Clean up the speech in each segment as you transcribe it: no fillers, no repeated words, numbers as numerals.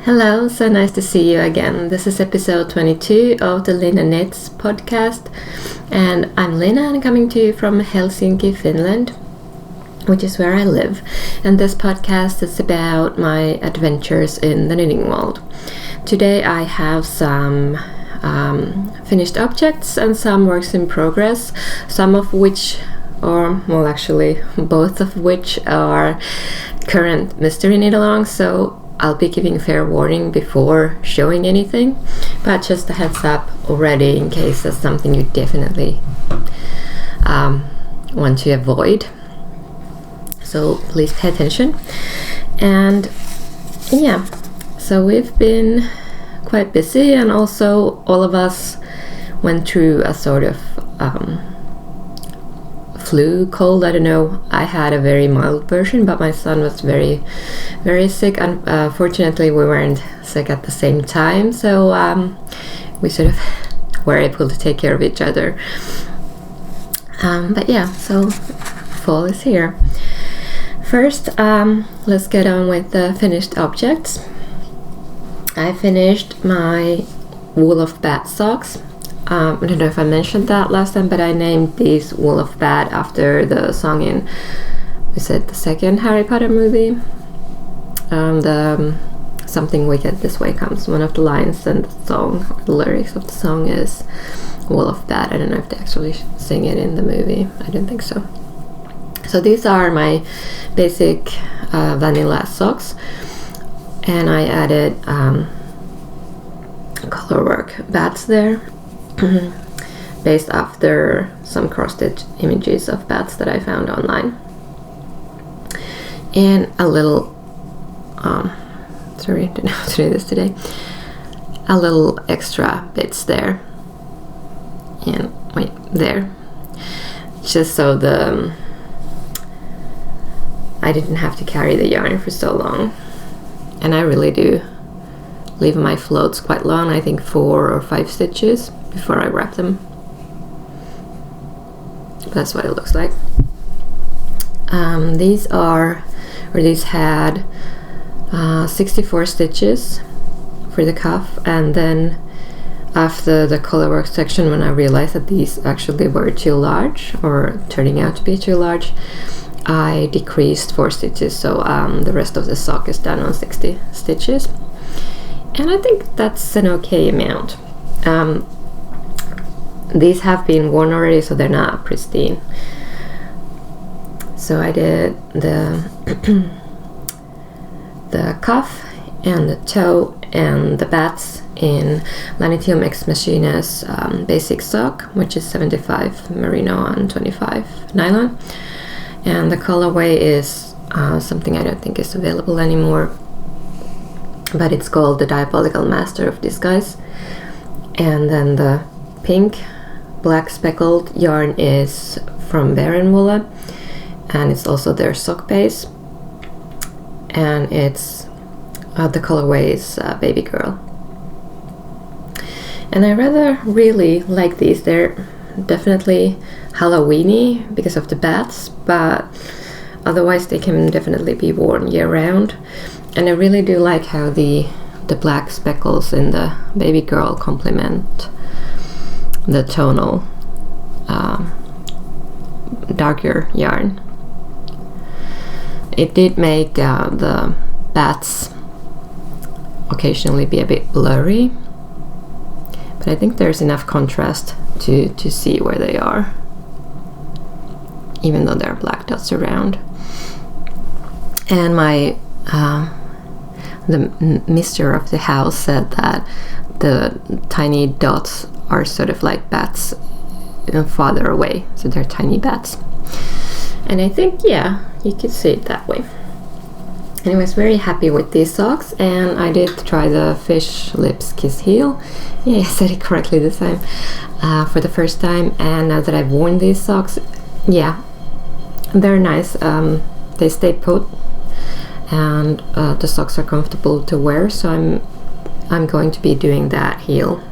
Hello, so nice to see you again. This is episode 22 of the Lena Knits podcast, and I'm Lena and I'm coming to you from Helsinki, Finland, which is where I live. And this podcast is about my adventures in the knitting world. Today I have some finished objects and some works in progress, some of which both of which are current mystery knit-alongs, so I'll be giving fair warning before showing anything, but just a heads up already in case that's something you definitely want to avoid. So please pay attention. And yeah, so we've been quite busy, and also all of us went through a sort of flu, cold, I don't know. I had a very mild version, but my son was very, very sick, and fortunately we weren't sick at the same time, so we sort of were able to take care of each other. But yeah, so fall is here. First, let's get on with the finished objects. I finished my wool of bat socks. I don't know if I mentioned that last time, but I named these Wool of Bat after the song in, is it the second Harry Potter movie? The Something Wicked This Way Comes. One of the lines and the song, or the lyrics of the song is Wool of Bat. I don't know if they actually sing it in the movie. I don't think so. So these are my basic vanilla socks, and I added colorwork bats there. Based after some cross-stitch images of bats that I found online, and a little sorry, didn't know how to do this today, a little extra bits there, and wait, there, just so I didn't have to carry the yarn for so long. And I really do leave my floats quite long, I think 4 or 5 stitches before I wrap them. That's what it looks like. These had 64 stitches for the cuff, and then after the colorwork section, when I realized that these actually were too large, or turning out to be too large, I decreased 4 stitches, so the rest of the sock is done on 60 stitches. And I think that's an okay amount. These have been worn already, so they're not pristine. So I did the the cuff and the toe and the bats in Lanitium X Machines basic sock, which is 75 merino and 25 nylon. And the colorway is something I don't think is available anymore, but it's called the Diabolical Master of Disguise. And then the pink black speckled yarn is from Barenwola, and it's also their sock base, and it's the colorway is Baby Girl. And I really like these. They're definitely Halloweeny because of the bats, but otherwise they can definitely be worn year round. And I really do like how the black speckles in the Baby Girl complement the tonal darker yarn. It did make the bats occasionally be a bit blurry, but I think there's enough contrast to see where they are, even though there are black dots around. And my the mister of the house said that the tiny dots are sort of like bats farther away, so they're tiny bats. And I think, yeah, you could see it that way. And I was very happy with these socks, and I did try the Fish Lips Kiss Heel. Yeah, I said it correctly this time, for the first time. And now that I've worn these socks, yeah, they're nice. They stay put, and the socks are comfortable to wear, so I'm going to be doing that heel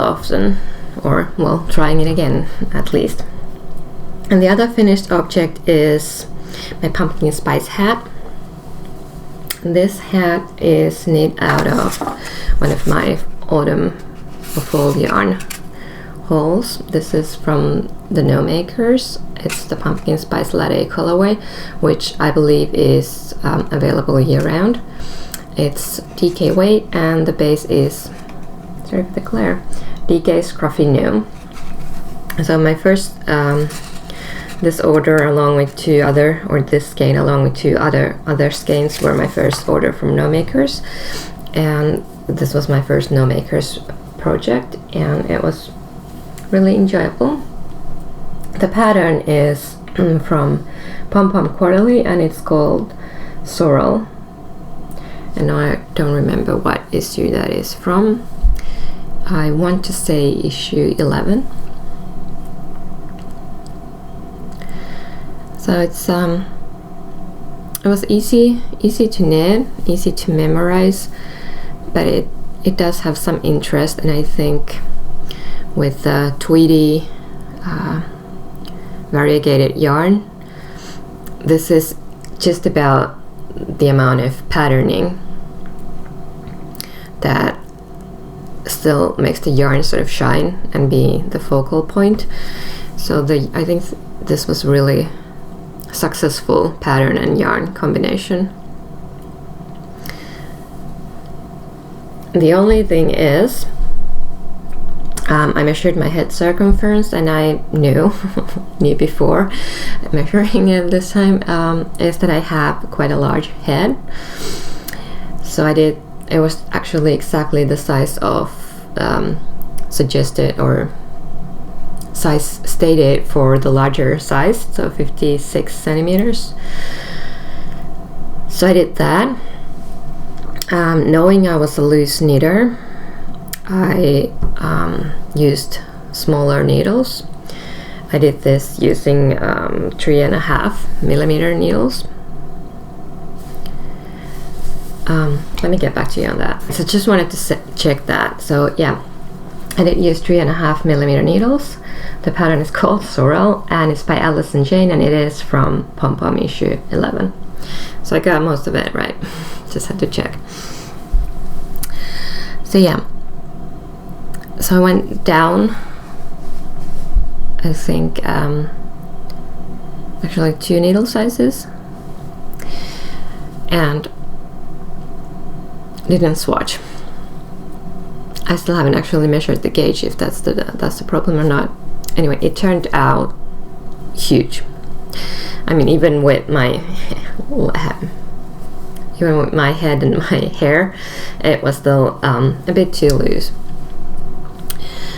often, or well, trying it again at least. And the other finished object is my pumpkin spice hat. This hat is knit out of one of my autumn fall yarn hauls. This is from the No Makers. It's the pumpkin spice latte colorway, which I believe is available year-round. It's DK weight, and the base is, sorry for the glare, DK Scruffy Gnome. So my first this order along with two other, or this skein along with two other skeins were my first order from No Makers, and this was my first No Makers project, and it was really enjoyable. The pattern is from Pom Pom Quarterly, and it's called Sorrel, and I don't remember what issue that is from. I want to say issue 11. So it's it was easy to knit, easy to memorize, but it does have some interest, and I think with the tweedy variegated yarn, this is just about the amount of patterning that still makes the yarn sort of shine and be the focal point. So I think this was really successful pattern and yarn combination. The only thing is, I measured my head circumference, and I knew before measuring it this time, is that I have quite a large head. So it was actually exactly the size of suggested or size stated for the larger size, so 56 centimeters. So I did that. Knowing I was a loose knitter, I used smaller needles. I did this using 3.5 millimeter needles. Let me get back to you on that. So just wanted to check that. So yeah, I did use 3.5 millimeter needles. The pattern is called Sorrel, and it's by Alison Jane, and it is from Pom Pom issue 11. So I got most of it right. Just had to check. So yeah, so I went down, I think actually 2 needle sizes, and didn't swatch. I still haven't actually measured the gauge, if that's the problem or not. Anyway, it turned out huge. I mean, even with my head and my hair, it was still a bit too loose.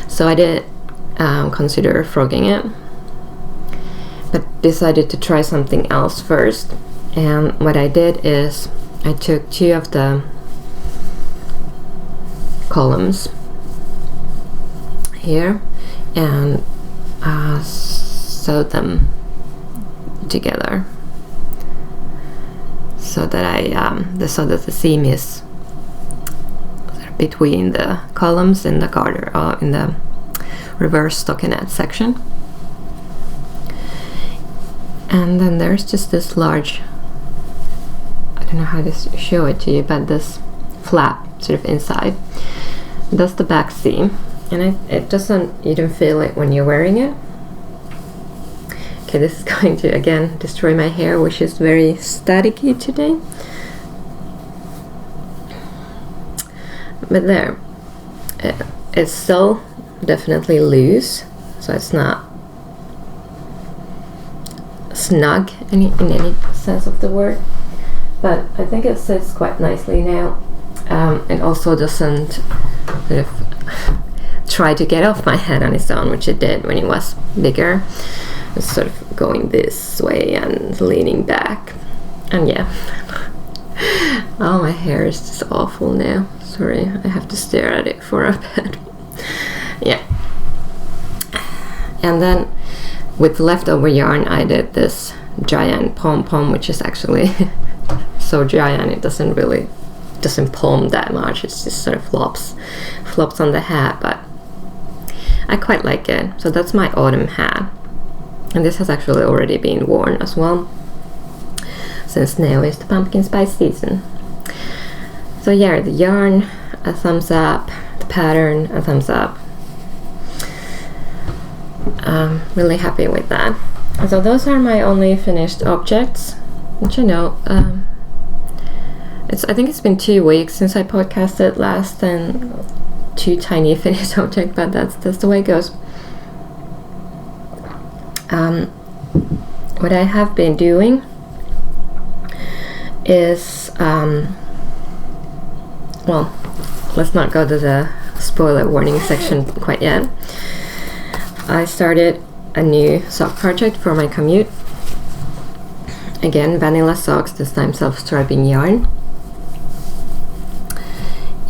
So I did consider frogging it, but decided to try something else first. And what I did is I took 2 of the columns here and sewed them together so that so that the seam is between the columns in the garter, in the reverse stockinette section. And then there's just this large, I don't know how to show it to you, but this flap sort of inside. That's the back seam, and it doesn't, you don't feel it when you're wearing it. Okay, this is going to again destroy my hair, which is very staticky today. But there, it's still definitely loose, so it's not snug in any sense of the word, but I think it sits quite nicely now. It also doesn't sort of try to get off my head on its own, which it did when it was bigger. It's sort of going this way and leaning back, and yeah. Oh, my hair is just awful now. Sorry, I have to stare at it for a bit. Yeah. And then with leftover yarn, I did this giant pom-pom, which is actually so giant it doesn't pom that much. It's just sort of flops on the hat, but I quite like it. So that's my autumn hat, and this has actually already been worn as well, since now is the pumpkin spice season. So yeah, the yarn, a thumbs up. The pattern, a thumbs up. Really happy with that. So those are my only finished objects, which I know. I think it's been 2 weeks since I podcasted last, and 2 tiny finished objects, but that's the way it goes. What I have been doing is, well, let's not go to the spoiler warning section quite yet. I started a new sock project for my commute. Again, vanilla socks, this time self-striping yarn.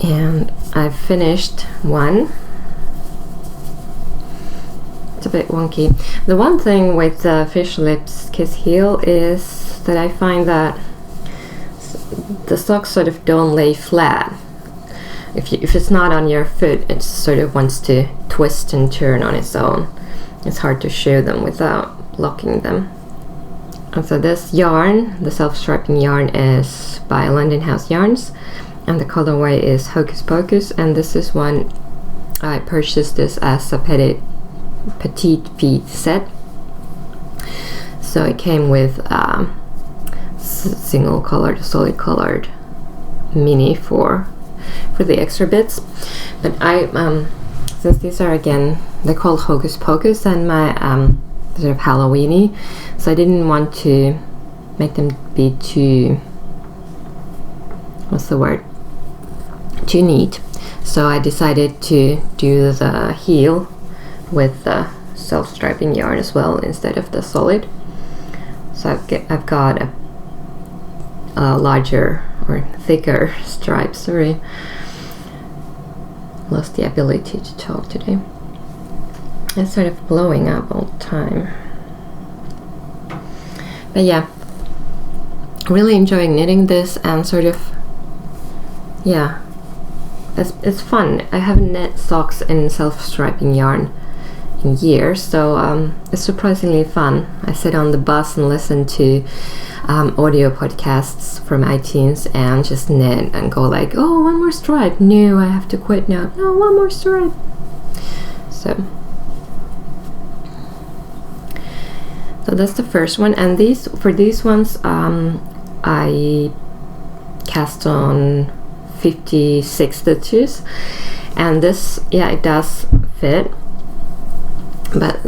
And I've finished one. It's a bit wonky. The one thing with the Fish Lips Kiss Heel is that I find that the socks sort of don't lay flat. If it's not on your foot, it sort of wants to twist and turn on its own. It's hard to show them without blocking them. And so this yarn, the self-striping yarn, is by London House Yarns, and the colorway is Hocus Pocus, and this is one I purchased this as a petite feet set. So it came with single colored, solid colored mini for the extra bits. But I since these are, again, they're called Hocus Pocus and my sort of Halloweeny, so I didn't want to make them be too, too neat. So I decided to do the heel with the self-striping yarn as well instead of the solid. So I've got a larger or thicker stripe. Sorry, lost the ability to talk today. It's sort of blowing up all the time. But yeah, really enjoying knitting this, and sort of, yeah, it's fun. I haven't knit socks in self-striping yarn in years, so it's surprisingly fun. I sit on the bus and listen to audio podcasts from iTunes and just knit and go like, oh, one more stripe, no, I have to quit now, no, one more stripe. So that's the first one, and for these ones I cast on 56 stitches, and this, yeah, it does fit, but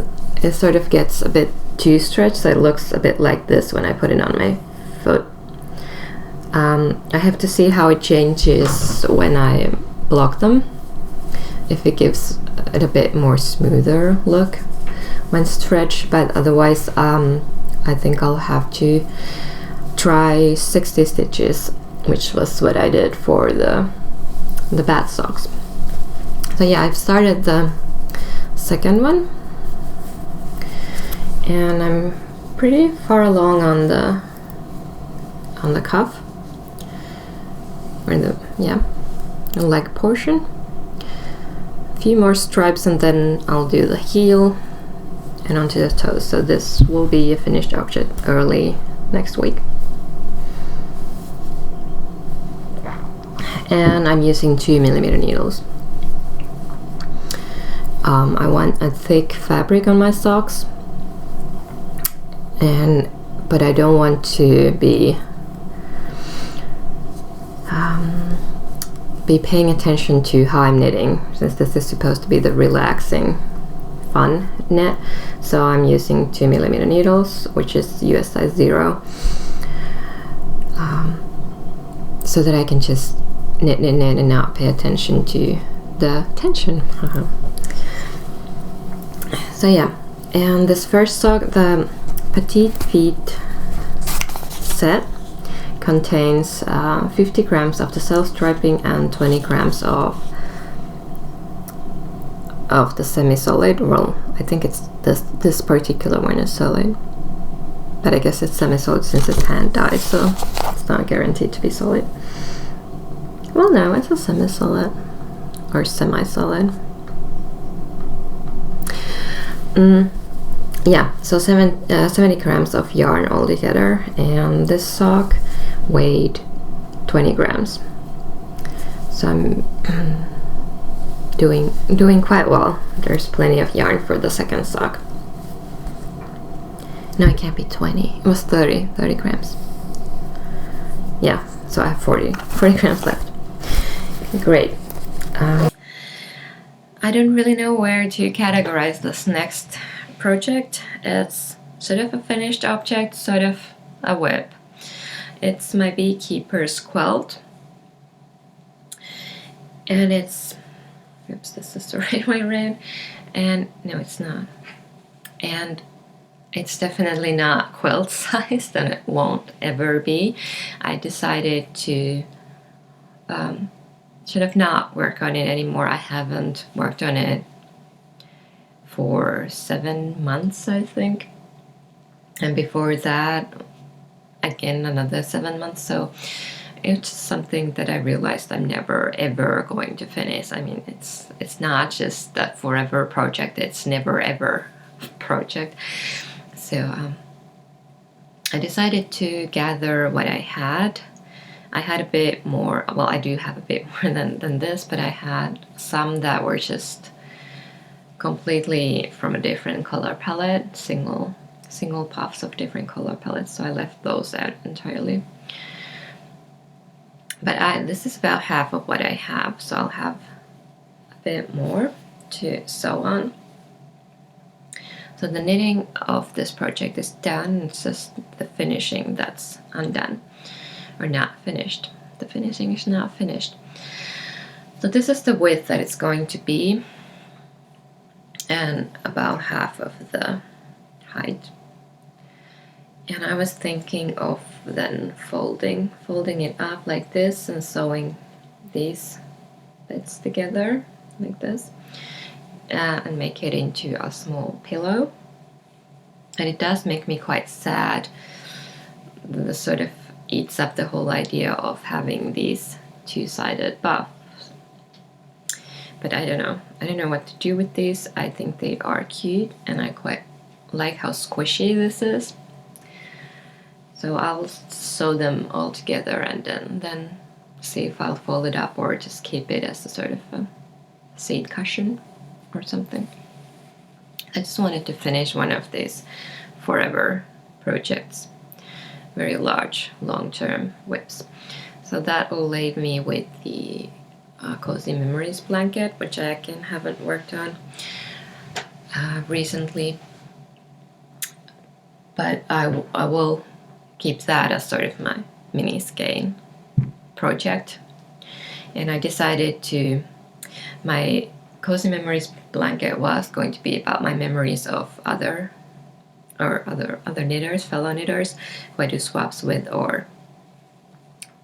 it sort of gets a bit too stretched, so it looks a bit like this when I put it on my foot. I have to see how it changes when I block them, if it gives it a bit more smoother look when stretched, but otherwise I think I'll have to try 60 stitches, which was what I did for the bat socks. So yeah, I've started the second one, and I'm pretty far along on the cuff, or the leg portion. A few more stripes and then I'll do the heel and onto the toes. So this will be a finished object early next week. And I'm using 2mm needles. I want a thick fabric on my socks, but I don't want to be paying attention to how I'm knitting, since this is supposed to be the relaxing, fun knit. So I'm using 2mm needles, which is US size 0, so that I can just knit and not pay attention to the tension. So yeah, and this first sock, the Petite Feet set, contains 50 grams of the self-striping and 20 grams of the semi-solid. Well, I think it's this particular one is solid, but I guess it's semi-solid since it's hand dyed, so it's not guaranteed to be solid. Well, no, it's a semi-solid or semi-solid. Yeah, so 70 grams of yarn altogether, and this sock weighed 20 grams. So I'm doing quite well. There's plenty of yarn for the second sock. No, it can't be 20. It was 30 grams. Yeah, so I have 40 grams left. Great. I don't really know where to categorize this next project. It's sort of a finished object, sort of a whip. It's my beekeeper's quilt. And it's, oops, this is the right way around. And no, it's not. And it's definitely not quilt sized, and it won't ever be. I decided to sort of not work on it anymore. I haven't worked on it for 7 months, I think. And before that, again, another 7 months. So it's something that I realized I'm never ever going to finish. I mean, it's not just that forever project, it's never ever project. So I decided to gather what I had. I had a bit more, well, I do have a bit more than this, but I had some that were just completely from a different color palette, single puffs of different color palettes, so I left those out entirely. But this is about half of what I have, so I'll have a bit more to sew on. So the knitting of this project is done, it's just the finishing that's undone, or not finished. The finishing is not finished. So this is the width that it's going to be, and about half of the height. And I was thinking of then folding it up like this and sewing these bits together like this, and make it into a small pillow. And it does make me quite sad. The sort of eats up the whole idea of having these two-sided buffs. But I don't know what to do with these. I think they are cute, and I quite like how squishy this is. So I'll sew them all together and then see if I'll fold it up or just keep it as a sort of a seat cushion or something. I just wanted to finish one of these forever projects, very large, long-term whips. So that will leave me with the Cozy Memories blanket, which I again haven't worked on recently, but I will keep that as sort of my mini skein project. And I decided my Cozy Memories blanket was going to be about my memories of other knitters, fellow knitters who I do swaps with or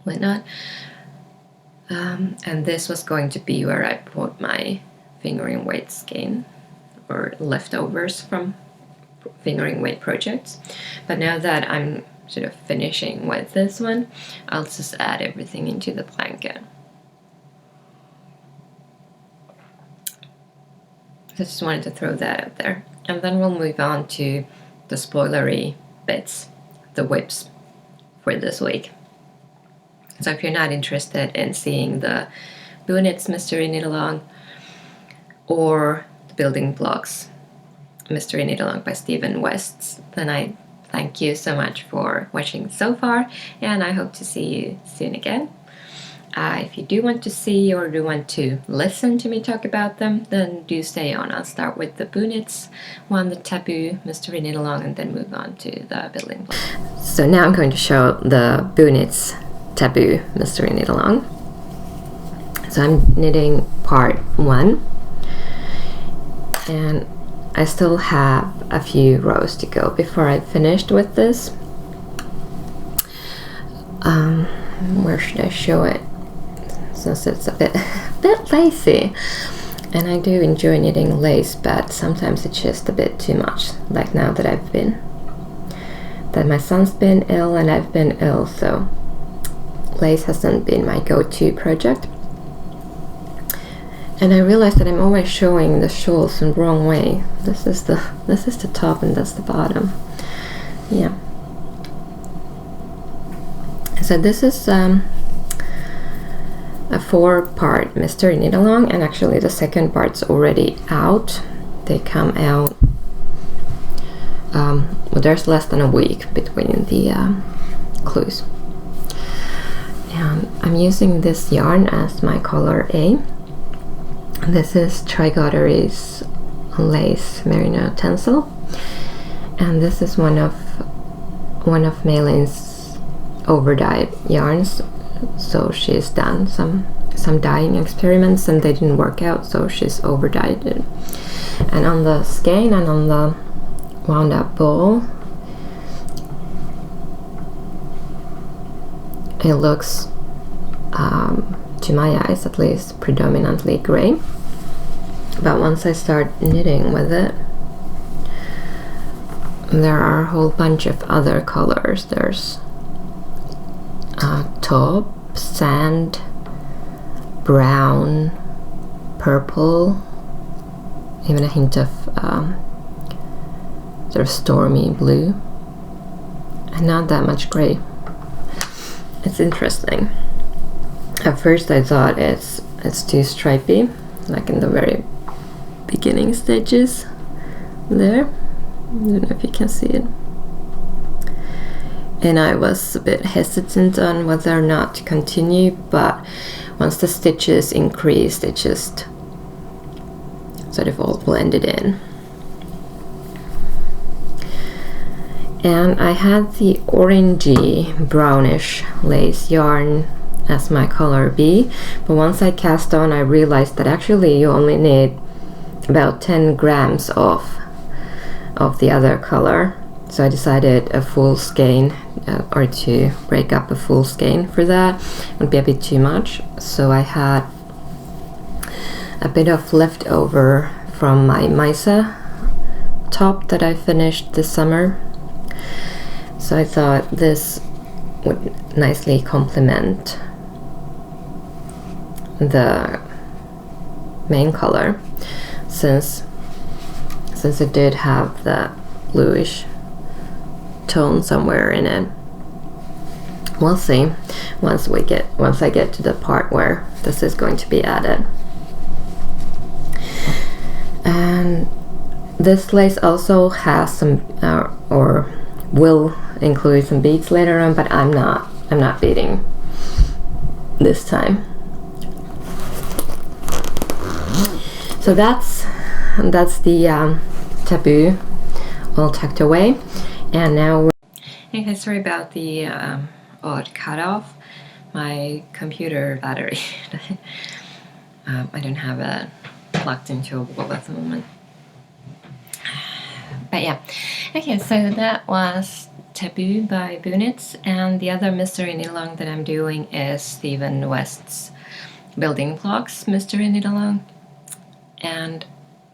whatnot. And this was going to be where I put my fingering weight skein or leftovers from fingering weight projects. But now that I'm sort of finishing with this one, I'll just add everything into the blanket. I just wanted to throw that out there. And then we'll move on to the spoilery bits, the whips for this week. So if you're not interested in seeing the Boonitz Mystery Knit Along or the Building Blocks Mystery Knit Along by Stephen West, then I thank you so much for watching so far, and I hope to see you soon again. If you do want to see or do want to listen to me talk about them, then do stay on. I'll start with the Boonitz one, the Taboo Mystery Knit Along, and then move on to the Building Blocks. So now I'm going to show the Boonitz Taboo Mystery Knit Along. So I'm knitting part 1, and I still have a few rows to go before I finished with this. Where should I show it? Since it's a bit lacy, and I do enjoy knitting lace, but sometimes it's just a bit too much. Like now that my son's been ill and I've been ill, so lace hasn't been my go-to project. And I realized that I'm always showing the shawls in the wrong way. This is the top and that's the bottom. Yeah. a 4-part mystery knit along, and actually the second part's already out. They come out, well, there's less than a week between the clues. And I'm using this yarn as my color A. This is Trigottery's lace merino tencel, and this is one of Maylin's overdyed yarns. So she's done some dyeing experiments and they didn't work out, so she's overdyed it. And on the skein and on the wound up ball, it looks, to my eyes at least, predominantly gray. But once I start knitting with it, there are a whole bunch of other colors. There's taupe, sand, brown, purple, even a hint of sort of stormy blue, and not that much gray. It's interesting. At first I thought it's too stripy, like in the very beginning stages there. I don't know if you can see it. And I was a bit hesitant on whether or not to continue, but once the stitches increased, it just sort of all blended in. And I had the orangey brownish lace yarn as my color B, but once I cast on, I realized that actually you only need about 10 grams of the other color. So I decided a full skein, or to break up a full skein for that would be a bit too much. So I had a bit of leftover from my Misa top that I finished this summer. So I thought this would nicely complement the main color, since it did have that bluish tone somewhere in it. We'll see once I get to the part where this is going to be added. And this lace also has some or will include some beads later on, but I'm not beading this time. So that's the taboo all tucked away. And now okay, sorry about the odd cutoff. My computer battery I don't have it plugged into a wall at the moment. But yeah, okay, so that was Taboo by Boonitz, and the other mystery knit along that I'm doing is Stephen West's Building Blocks mystery knit along. And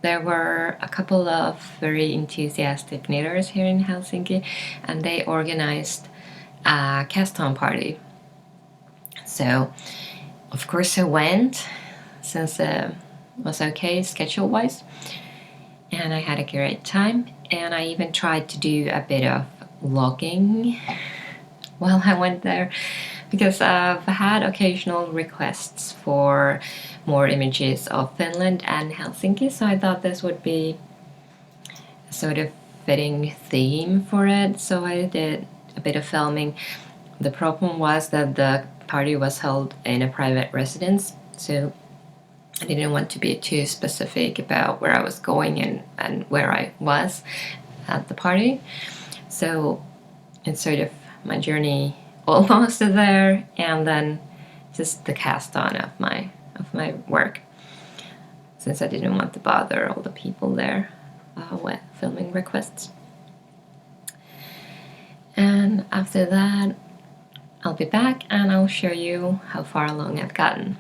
there were a couple of very enthusiastic knitters here in Helsinki, and they organized a cast-on party. So, of course, I went, since it was okay schedule-wise, and I had a great time. And I even tried to do a bit of logging while I went there, because I've had occasional requests for more images of Finland and Helsinki, so I thought this would be a sort of fitting theme for it. So I did a bit of filming. The problem was that the party was held in a private residence, so I didn't want to be too specific about where I was going and where I was at the party. So it's sort of my journey almost there, and then just the cast on of my work, since I didn't want to bother all the people there with filming requests. And after that, I'll be back and I'll show you how far along I've gotten.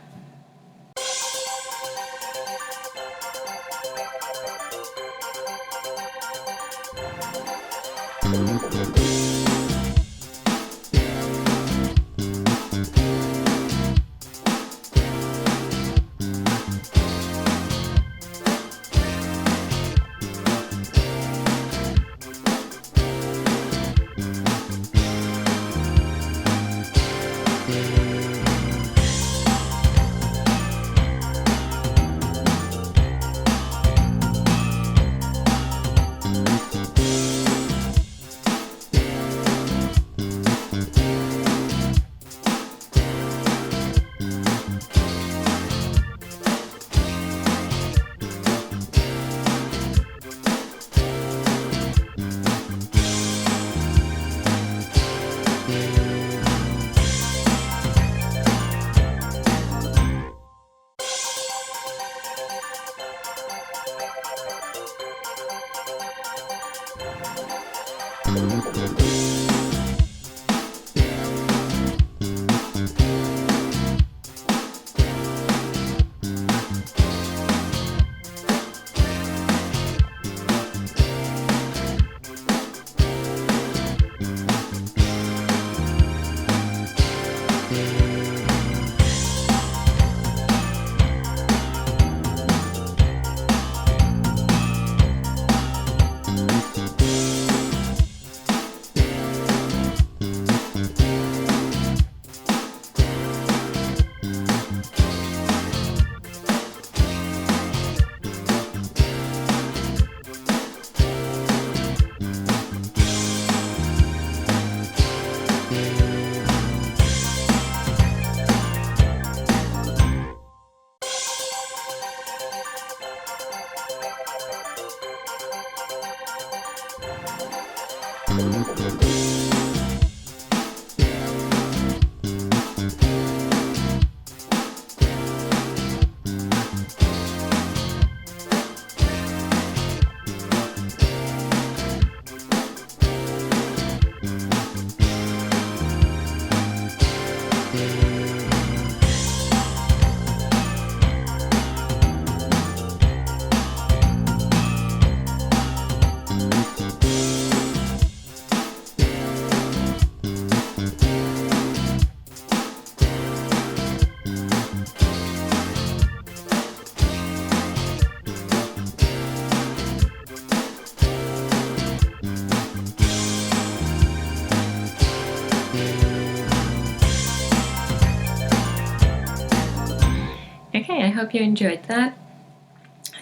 Okay, I hope you enjoyed that.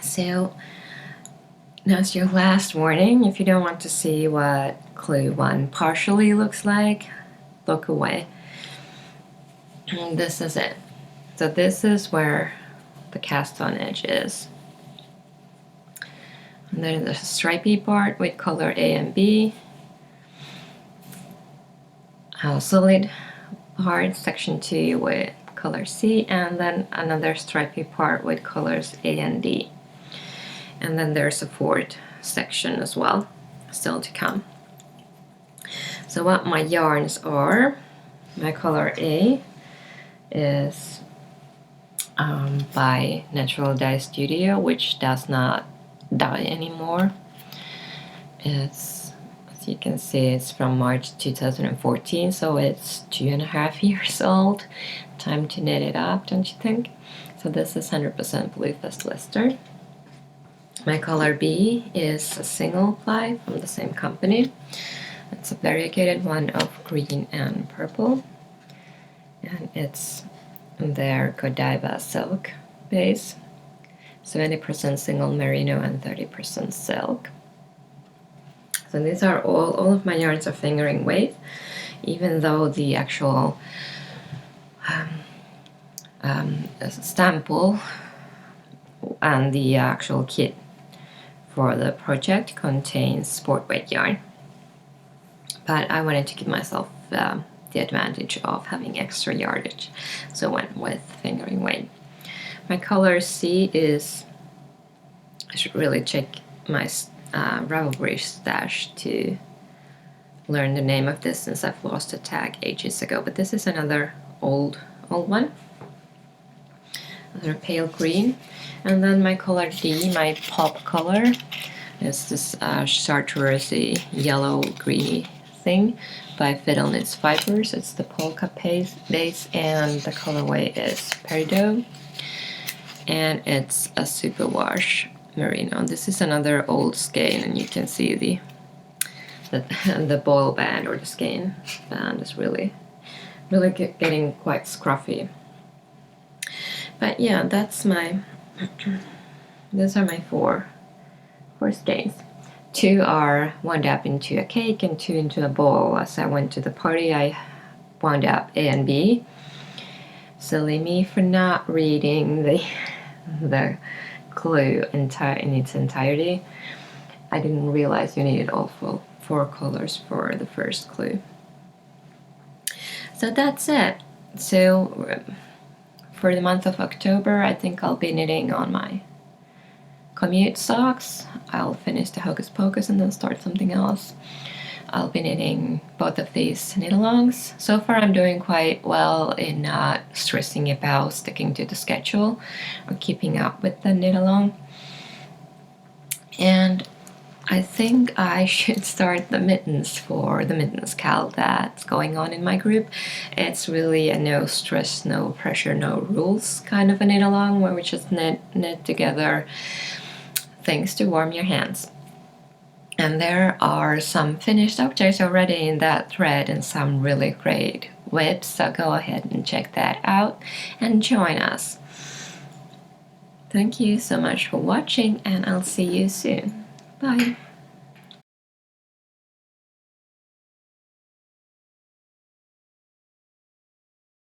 So now it's your last warning. If you don't want to see what clue 1 partially looks like, look away. And this is it. So this is where the cast on edge is. And then there's a stripy part with color A and B. A solid part, section 2 with color C, and then another stripy part with colors A and D. And then there's a fourth section as well, still to come. So what my yarns are, my color A is by Natural Dye Studio, which does not dye anymore. It's, as you can see, it's from March 2014, so it's 2.5 years old. Time to knit it up, don't you think? So this is 100% Blue Fest Lister. My color B is a single ply from the same company. It's a variegated one of green and purple, and it's their Godiva silk base, 70% single merino and 30% silk. So these are all of my yarns are fingering weight, even though the actual sample and the actual kit for the project contains sport weight yarn. But I wanted to give myself the advantage of having extra yardage, so I went with fingering weight. My color C is, I should really check my Ravelry stash to learn the name of this, since I've lost the tag ages ago, but this is another old one. Another pale green. And then my color D, my pop color, is this chartreusey yellow greeny thing by Fiddle Knits Fibers. It's the polka base, and the colorway is Peridot, and it's a superwash merino. This is another old skein, and you can see the boil band, or the skein band, is really getting quite scruffy. But yeah, that's my those are my four skeins. 2 are wound up into a cake and 2 into a bowl. As I went to the party, I wound up A and B. Silly me for not reading the clue in its entirety. I didn't realize you needed all 4 colors for the first clue. So that's it. So for the month of October, I think I'll be knitting on my commute socks. I'll finish the Hocus Pocus and then start something else. I'll be knitting both of these knit-alongs. So far I'm doing quite well in not stressing about sticking to the schedule or keeping up with the knit-along. And I think I should start the mittens for the mittens cal that's going on in my group. It's really a no stress, no pressure, no rules kind of a knit-along where we just knit together things to warm your hands. And there are some finished objects already in that thread and some really great whips, so go ahead and check that out and join us. Thank you so much for watching, and I'll see you soon. Bye.